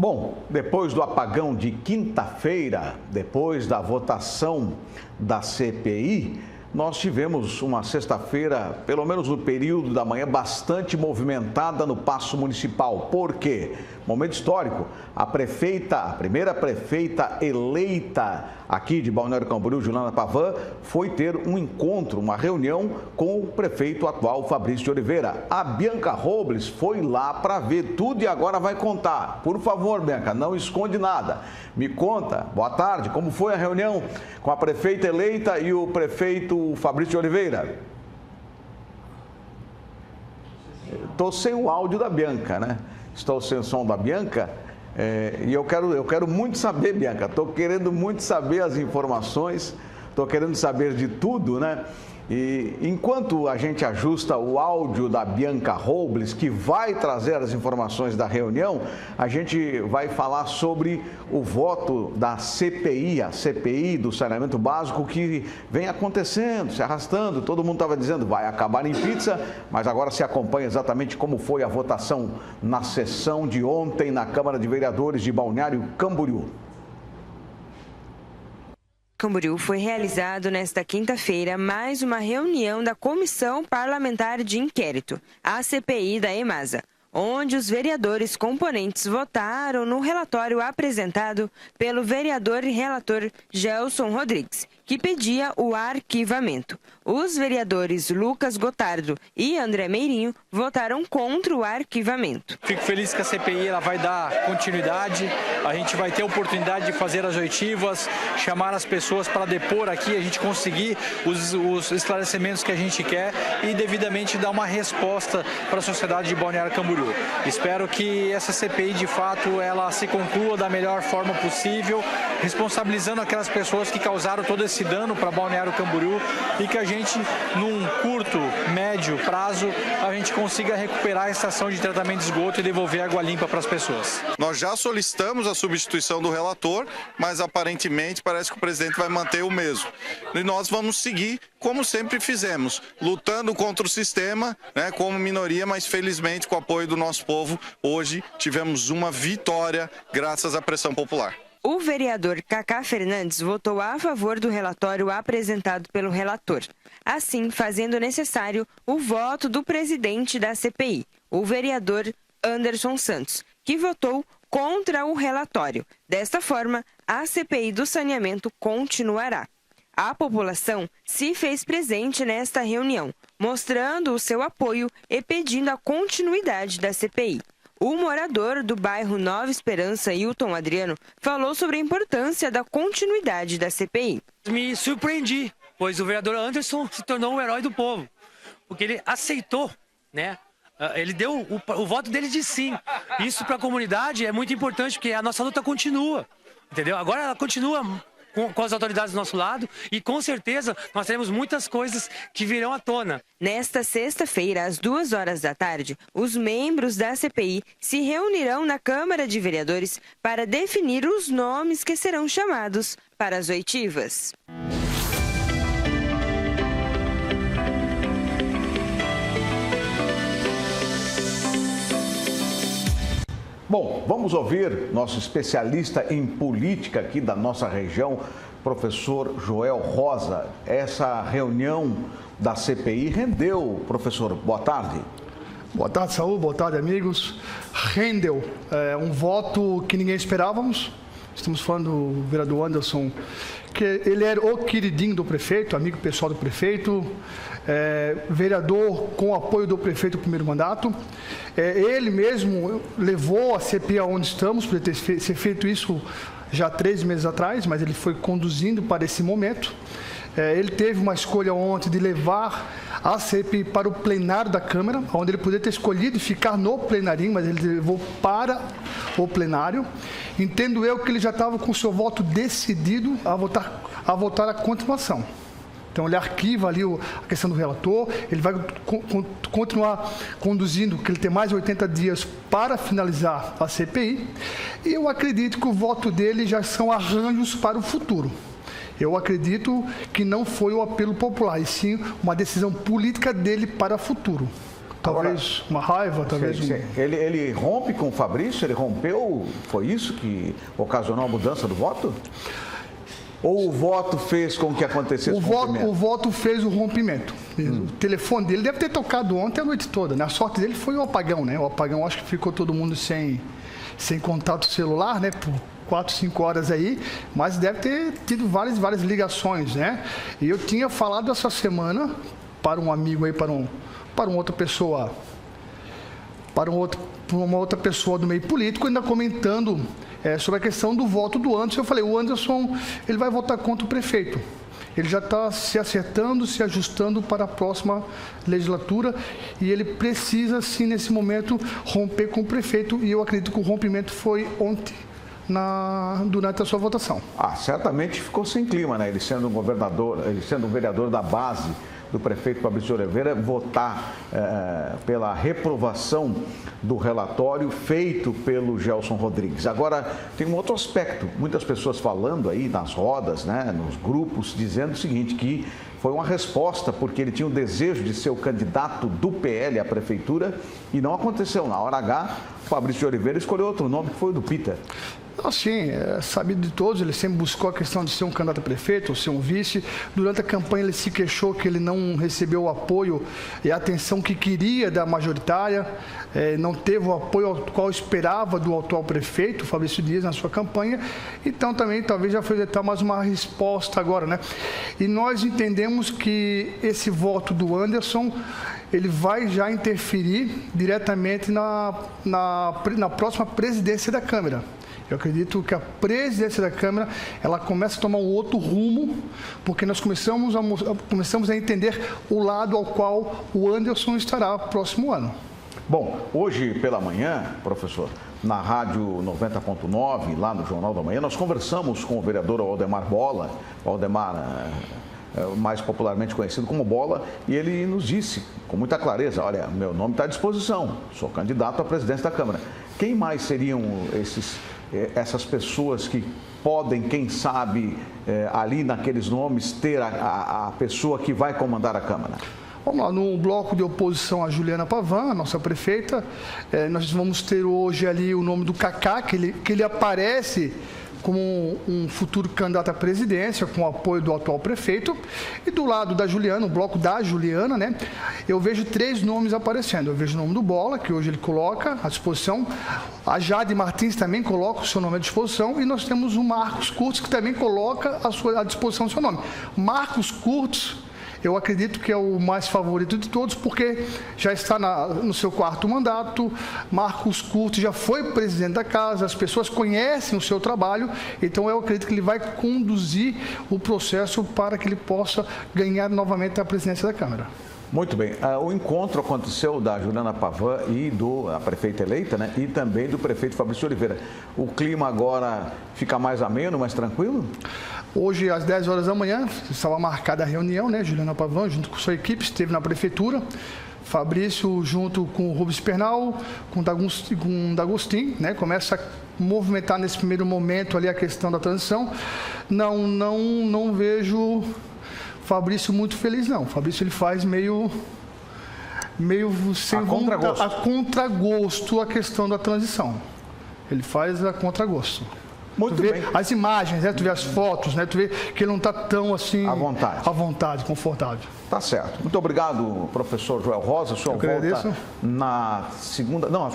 Bom, depois do apagão de quinta-feira, depois da votação da CPI, nós tivemos uma sexta-feira, pelo menos no período da manhã, bastante movimentada no Paço Municipal. Por quê? Momento histórico, a primeira prefeita eleita aqui de Balneário Camboriú, Juliana Pavan, foi ter um encontro, uma reunião com o prefeito atual, Fabrício de Oliveira. A Bianca Robles foi lá para ver tudo e agora vai contar. Por favor, Bianca, não esconde nada. Me conta, boa tarde, como foi a reunião com a prefeita eleita e o prefeito Fabrício de Oliveira? Estou sem o áudio da Bianca, né? Estou sem o som da Bianca e eu quero muito saber, Bianca. Estou querendo muito saber as informações, estou querendo saber de tudo, né? E enquanto a gente ajusta o áudio da Bianca Robles, que vai trazer as informações da reunião, a gente vai falar sobre o voto da CPI, a CPI do saneamento básico, que vem acontecendo, se arrastando. Todo mundo estava dizendo vai acabar em pizza, mas agora se acompanha exatamente como foi a votação na sessão de ontem na Câmara de Vereadores de Balneário Camboriú. Camboriú foi realizado nesta quinta-feira mais uma reunião da Comissão Parlamentar de Inquérito, a CPI da EMASA, onde os vereadores componentes votaram no relatório apresentado pelo vereador e relator Gelson Rodrigues, que pedia o arquivamento. Os vereadores Lucas Gotardo e André Meirinho votaram contra o arquivamento. Fico feliz que a CPI ela vai dar continuidade, a gente vai ter a oportunidade de fazer as oitivas, chamar as pessoas para depor aqui, a gente conseguir os esclarecimentos que a gente quer e devidamente dar uma resposta para a sociedade de Balneário Camboriú. Espero que essa CPI, de fato, ela se conclua da melhor forma possível, responsabilizando aquelas pessoas que causaram todo esse dano para Balneário Camboriú e que a gente, num curto, médio prazo, a gente consiga recuperar a estação de tratamento de esgoto e devolver água limpa para as pessoas. Nós já solicitamos a substituição do relator, mas aparentemente parece que o presidente vai manter o mesmo. E nós vamos seguir como sempre fizemos, lutando contra o sistema, né, como minoria, mas felizmente com o apoio do nosso povo, hoje tivemos uma vitória graças à pressão popular. O vereador Cacá Fernandes votou a favor do relatório apresentado pelo relator, assim fazendo necessário o voto do presidente da CPI, o vereador Anderson Santos, que votou contra o relatório. Desta forma, a CPI do saneamento continuará. A população se fez presente nesta reunião, mostrando o seu apoio e pedindo a continuidade da CPI. O morador do bairro Nova Esperança, Hilton Adriano, falou sobre a importância da continuidade da CPI. Me surpreendi, pois o vereador Anderson se tornou um herói do povo, porque ele aceitou, né? Ele deu o voto dele de sim. Isso para a comunidade é muito importante, porque a nossa luta continua, entendeu? Agora ela continua com as autoridades do nosso lado e com certeza nós teremos muitas coisas que virão à tona. Nesta sexta-feira, às 14h, os membros da CPI se reunirão na Câmara de Vereadores para definir os nomes que serão chamados para as oitivas. Bom, vamos ouvir nosso especialista em política aqui da nossa região, professor Joel Rosa. Essa reunião da CPI rendeu, professor, boa tarde. Boa tarde, Saúl, boa tarde, amigos. Rendeu um voto que ninguém esperávamos. Estamos falando do vereador Anderson, que ele era o queridinho do prefeito, amigo pessoal do prefeito, vereador com apoio do prefeito no primeiro mandato. Ele mesmo levou a CPI aonde estamos, por ter feito isso já 3 meses atrás, mas ele foi conduzindo para esse momento. Ele teve uma escolha ontem de levar a CPI para o plenário da Câmara, onde ele poderia ter escolhido ficar no plenarinho, mas ele levou para o plenário. Entendo eu que ele já estava com o seu voto decidido a votar a continuação. Então, ele arquiva ali a questão do relator, ele vai continuar conduzindo, porque ele tem mais de 80 dias para finalizar a CPI, e eu acredito que o voto dele já são arranjos para o futuro. Eu acredito que não foi o apelo popular, e sim uma decisão política dele para o futuro. talvez uma raiva, talvez Ele rompe com o Fabrício? Ele rompeu? Foi isso que ocasionou a mudança do voto? Ou o voto fez com que acontecesse o rompimento? O voto fez o rompimento. O telefone dele deve ter tocado ontem a noite toda, né? A sorte dele foi o apagão, né? O apagão, acho que ficou todo mundo sem contato celular, né? Por 4, 5 horas aí, mas deve ter tido várias ligações, né? E eu tinha falado essa semana para um amigo aí, para uma outra pessoa do meio político, ainda comentando sobre a questão do voto do Anderson. Eu falei, o Anderson, ele vai votar contra o prefeito. Ele já está se acertando, se ajustando para a próxima legislatura e ele precisa, sim, nesse momento, romper com o prefeito, e eu acredito que o rompimento foi ontem, durante a sua votação. Certamente ficou sem clima, né? Ele sendo um governador, ele sendo um vereador da base do prefeito Fabrício Oliveira, votar pela reprovação do relatório feito pelo Gelson Rodrigues. Agora, tem um outro aspecto, muitas pessoas falando aí nas rodas, né, nos grupos, dizendo o seguinte, que foi uma resposta porque ele tinha o desejo de ser o candidato do PL à prefeitura e não aconteceu. Na hora H, Fabrício Oliveira escolheu outro nome, que foi o do Peter. Sim, é sabido de todos, ele sempre buscou a questão de ser um candidato a prefeito ou ser um vice. Durante a campanha ele se queixou que ele não recebeu o apoio e a atenção que queria da majoritária, não teve o apoio ao qual esperava do atual prefeito, Fabrício Dias, na sua campanha. Então também talvez já foi dar mais uma resposta agora, né? E nós entendemos que esse voto do Anderson, ele vai já interferir diretamente na próxima presidência da Câmara. Eu acredito que a presidência da Câmara, ela começa a tomar um outro rumo, porque nós começamos a entender o lado ao qual o Anderson estará no próximo ano. Bom, hoje pela manhã, professor, na Rádio 90.9, lá no Jornal da Manhã, nós conversamos com o vereador Waldemar Bola, mais popularmente conhecido como Bola, e ele nos disse com muita clareza, olha, meu nome está à disposição, sou candidato à presidência da Câmara. Quem mais seriam essas pessoas que podem, quem sabe, ali naqueles nomes, ter a pessoa que vai comandar a Câmara? Vamos lá, no bloco de oposição a Juliana Pavan, a nossa prefeita, nós vamos ter hoje ali o nome do Cacá, que ele aparece como um futuro candidato à presidência, com o apoio do atual prefeito. E do lado da Juliana, o bloco da Juliana, né, eu vejo 3 nomes aparecendo. Eu vejo o nome do Bola, que hoje ele coloca à disposição. A Jade Martins também coloca o seu nome à disposição. E nós temos o Marcos Curtis, que também coloca à disposição o seu nome. Marcos Curtis, eu acredito que é o mais favorito de todos, porque já está no seu 4º mandato. Marcos Curtis já foi presidente da casa, as pessoas conhecem o seu trabalho, então eu acredito que ele vai conduzir o processo para que ele possa ganhar novamente a presidência da Câmara. Muito bem. O encontro aconteceu da Juliana Pavan e da prefeita eleita, né? E também do prefeito Fabrício Oliveira. O clima agora fica mais ameno, mais tranquilo? Hoje, às 10 horas da manhã, estava marcada a reunião, né? Juliana Pavan, junto com sua equipe, esteve na prefeitura. Fabrício, junto com o Rubens Pernal, com o D'Agostin, né? Começa a movimentar nesse primeiro momento ali a questão da transição. Não vejo Fabrício muito feliz, não. Fabrício, ele faz meio sem vontade, a contragosto a questão da transição. Ele faz a contragosto. Muito bem. As imagens, né? Tu vê as fotos, né? Tu vê que ele não está tão assim... À vontade, confortável. Tá certo. Muito obrigado, professor Joel Rosa. O senhor volta na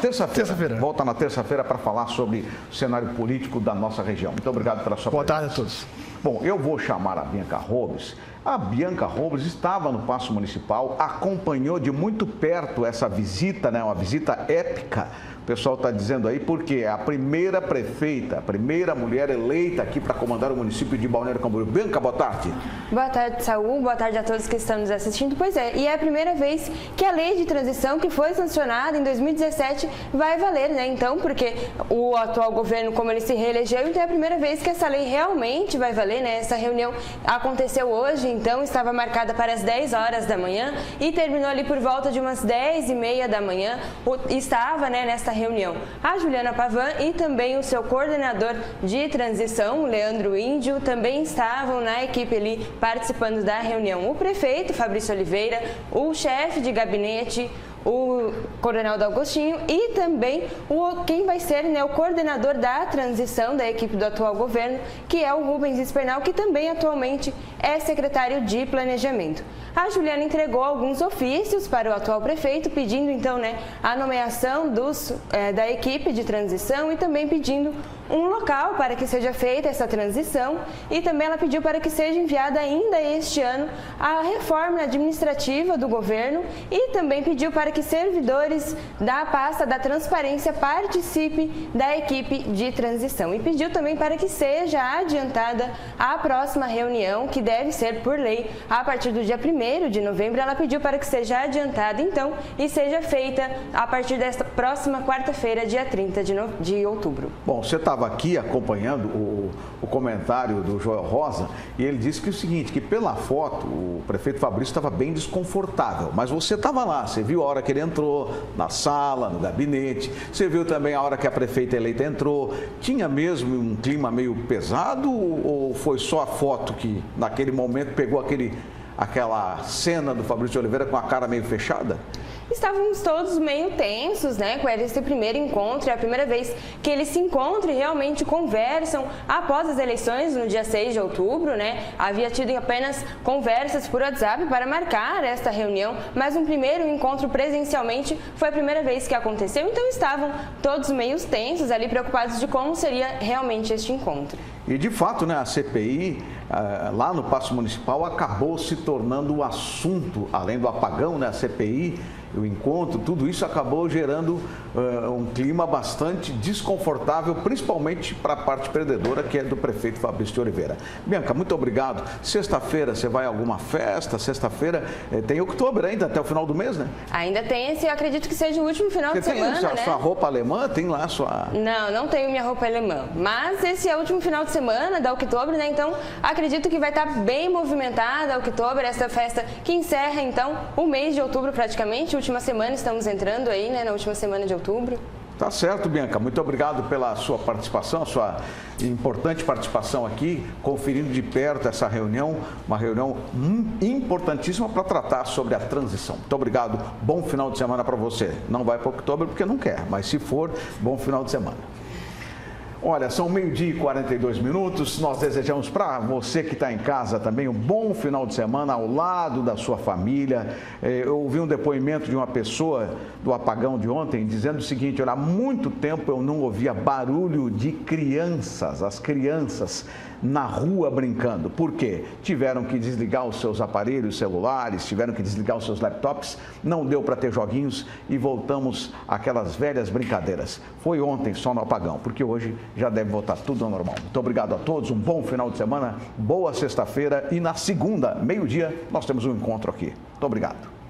terça-feira. Volta na terça-feira para falar sobre o cenário político da nossa região. Muito obrigado pela sua presença. Boa tarde a todos. Bom, eu vou chamar a Bianca Robles. A Bianca Robles estava no Paço Municipal, acompanhou de muito perto essa visita, né? Uma visita épica. O pessoal está dizendo aí porque é a primeira prefeita, a primeira mulher eleita aqui para comandar o município de Balneário Camboriú. Bianca, boa tarde. Boa tarde, Saul. Boa tarde a todos que estão nos assistindo. Pois é, e é a primeira vez que a lei de transição que foi sancionada em 2017 vai valer, né? Então, porque o atual governo, como ele se reelegeu, então é a primeira vez que essa lei realmente vai valer, né? Essa reunião aconteceu hoje, então estava marcada para as 10 horas da manhã e terminou ali por volta de umas 10h30 da manhã. Estava, né, nesta reunião a Juliana Pavan e também o seu coordenador de transição, Leandro Índio, também estavam na equipe ali participando da reunião. O prefeito Fabrício Oliveira, o chefe de gabinete, o Coronel D'Agostinho e também quem vai ser, né, o coordenador da transição da equipe do atual governo, que é o Rubens Espernal, que também atualmente é secretário de Planejamento. A Juliana entregou alguns ofícios para o atual prefeito, pedindo então, né, a nomeação da equipe de transição e também pedindo um local para que seja feita essa transição, e também ela pediu para que seja enviada ainda este ano a reforma administrativa do governo e também pediu para que servidores da pasta da transparência participem da equipe de transição, e pediu também para que seja adiantada a próxima reunião, que deve ser por lei a partir do dia 1º de novembro. Ela pediu para que seja adiantada então e seja feita a partir desta próxima quarta-feira, dia 30 de outubro. Bom, você estava aqui acompanhando o comentário do Joel Rosa e ele disse que o seguinte, que pela foto o prefeito Fabrício estava bem desconfortável, mas você estava lá, você viu a hora que ele entrou na sala, no gabinete, você viu também a hora que a prefeita eleita entrou, tinha mesmo um clima meio pesado ou foi só a foto que naquele momento pegou aquela cena do Fabrício de Oliveira com a cara meio fechada? Estávamos todos meio tensos, né, com esse primeiro encontro. É a primeira vez que eles se encontram e realmente conversam após as eleições, no dia 6 de outubro, né? Havia tido apenas conversas por WhatsApp para marcar esta reunião, mas um primeiro encontro presencialmente foi a primeira vez que aconteceu, então estavam todos meio tensos ali, preocupados de como seria realmente este encontro. E de fato, né, a CPI lá no Paço Municipal acabou se tornando o assunto, além do apagão, né, a CPI, o encontro, tudo isso acabou gerando um clima bastante desconfortável, principalmente para a parte perdedora, que é do prefeito Fabrício de Oliveira. Bianca, muito obrigado. Sexta-feira você vai a alguma festa? Sexta-feira tem outubro ainda, até o final do mês, né? Ainda tem esse, eu acredito que seja o último final de semana, né? Sua roupa alemã? Tem lá a sua... Não tenho minha roupa alemã, mas esse é o último final de semana da Outubro, né? Então, acredito que vai estar bem movimentada a Outubro, essa festa que encerra, então, o mês de outubro praticamente. Última semana, estamos entrando aí, né, na última semana de outubro. Tá certo, Bianca. Muito obrigado pela sua participação, sua importante participação aqui, conferindo de perto essa reunião, uma reunião importantíssima para tratar sobre a transição. Muito obrigado. Bom final de semana para você. Não vai para outubro porque não quer, mas se for, bom final de semana. Olha, são 12h42. Nós desejamos para você que está em casa também um bom final de semana ao lado da sua família. Eu ouvi um depoimento de uma pessoa do apagão de ontem dizendo o seguinte: olha, há muito tempo eu não ouvia barulho de crianças, as crianças na rua brincando. Por quê? Tiveram que desligar os seus aparelhos celulares, tiveram que desligar os seus laptops, não deu para ter joguinhos e voltamos àquelas velhas brincadeiras. Foi ontem só no apagão, porque hoje já deve voltar tudo ao normal. Muito obrigado a todos, um bom final de semana, boa sexta-feira e na segunda, meio-dia, nós temos um encontro aqui. Muito obrigado.